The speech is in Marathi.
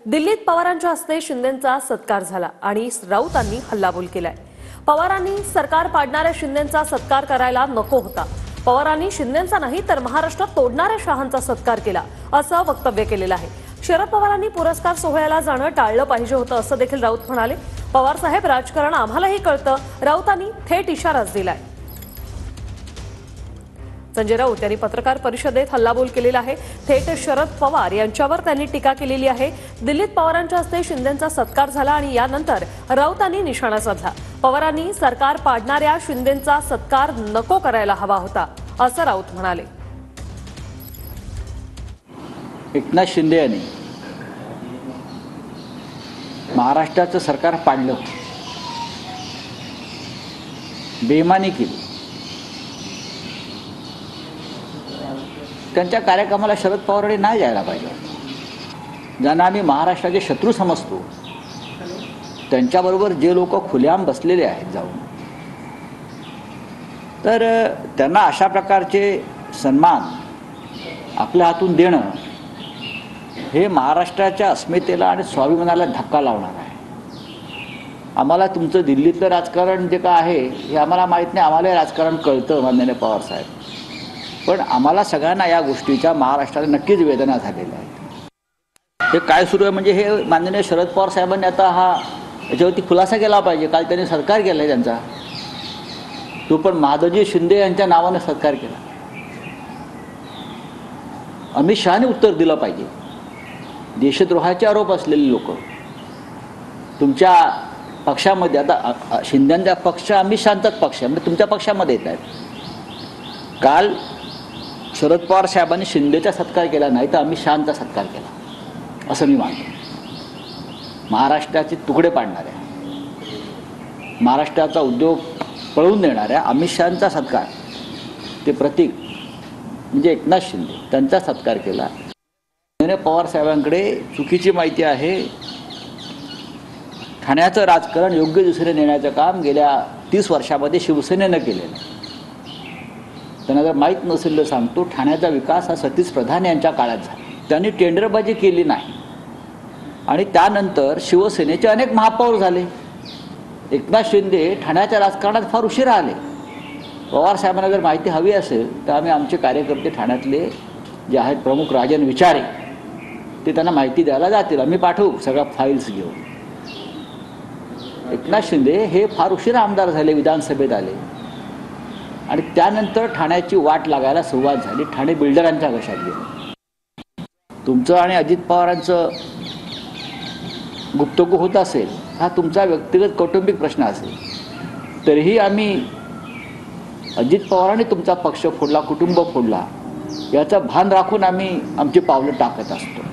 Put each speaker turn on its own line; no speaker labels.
दिल्लीत पवारांच्या हस्ते शिंदेंचा सत्कार झाला आणि राऊतांनी हल्लाबोल केलाय। पवारांनी सरकार पाडणाऱ्या शिंदेंचा सत्कार करायला नको होता। पवारांनी शिंदेंचा नाही तर महाराष्ट्र तोडणाऱ्या शहांचा सत्कार केला असं वक्तव्य केलेलं आहे। शरद पवारांनी पुरस्कार सोहळ्याला जाणं टाळलं पाहिजे होतं असं देखील राऊत म्हणाले। पवार साहेब राजकारण आम्हालाही कळतं, राऊतांनी थेट इशाराच दिलाय। संजय राऊत यांनी पत्रकार परिषदेत हल्लाबोल केलेला आहे। थेट शरद पवार यांच्यावर त्यांनी टीका केलेली आहे। दिल्लीत पवारांच्या हस्ते शिंदेंचा सत्कार झाला आणि यानंतर राऊतांनी निशाणा साधला। पवारांनी सरकार पाडणाऱ्या शिंदेंचा सत्कार नको करायला हवा होता असं राऊत म्हणाले।
एकनाथ शिंदे यांनी महाराष्ट्राचं सरकार पाडलं, बेईमानी केली। त्यांच्या कार्यक्रमाला शरद पवारांनी नाही जायला पाहिजे। ज्यांना आम्ही महाराष्ट्राचे शत्रू समजतो त्यांच्याबरोबर जे लोक खुलेआम बसलेले आहेत जाऊन, तर त्यांना अशा प्रकारचे सन्मान आपल्या हातून देणं हे महाराष्ट्राच्या अस्मितेला आणि स्वाभिमानाला धक्का लावणार आहे। आम्हाला तुमचं दिल्लीतलं राजकारण जे काय आहे हे आम्हाला माहीत नाही, आम्हाला राजकारण कळतं माननीय पवार साहेब, पण आम्हाला सगळ्यांना या गोष्टीच्या महाराष्ट्राला नक्कीच वेदना झालेल्या आहेत। हे काय सुरू आहे म्हणजे हे माननीय शरद पवार साहेबांनी आता याच्यावरती खुलासा केला पाहिजे। काल त्यांनी सत्कार केला आहे त्यांचा, तो पण माधवजी शिंदे यांच्या नावाने सत्कार केला। अमित शहाने उत्तर दिलं पाहिजे। देशद्रोहाचे आरोप असलेले लोक तुमच्या पक्षामध्ये, आता शिंदेंचा पक्ष अमित शहांचाच पक्ष म्हणजे तुमच्या पक्षामध्ये येत आहेत। काल शरद पवार साहेबांनी शिंदेचा सत्कार केला नाही तर अमित शहांचा सत्कार केला असं मी मानतो। महाराष्ट्राचे तुकडे पाडणाऱ्या, महाराष्ट्राचा उद्योग पळवून देणाऱ्या अमित शहांचा सत्कार, ते प्रतीक म्हणजे एकनाथ शिंदे त्यांचा सत्कार केला। पवार साहेबांकडे चुकीची माहिती आहे। ठाण्याचं राजकारण योग्य दिशेने नेण्याचं काम गेल्या 30 वर्षामध्ये शिवसेनेनं केलेलं आहे। त्यांना जर माहीत नसेल तर सांगतो, ठाण्याचा विकास हा सतीश प्रधान यांच्या काळात झाला। त्यांनी टेंडरबाजी केली नाही आणि त्यानंतर शिवसेनेचे अनेक महापौर झाले। एकनाथ शिंदे ठाण्याच्या राजकारणात फार उशिरा आले। पवार साहेबांना जर माहिती हवी असेल तर आम्ही आमचे कार्यकर्ते ठाण्यातले जे आहेत प्रमुख राजन विचारे ते त्यांना माहिती द्यायला जातील, आम्ही पाठवू सगळ्या फाईल्स घेऊन। एकनाथ शिंदे हे फार उशिरा आमदार झाले, विधानसभेत आले आणि त्यानंतर ठाण्याची वाट लागायला सुरुवात झाली। ठाणे बिल्डरांच्या घशात गेलं। तुमचं आणि अजित पवारांचं गुप्तगू होत असेल, हा तुमचा व्यक्तिगत कौटुंबिक प्रश्न असेल, तरीही आम्ही अजित पवारांनी तुमचा पक्ष फोडला, कुटुंब फोडला याचं भान राखून आम्ही आमची पावलं टाकत असतो।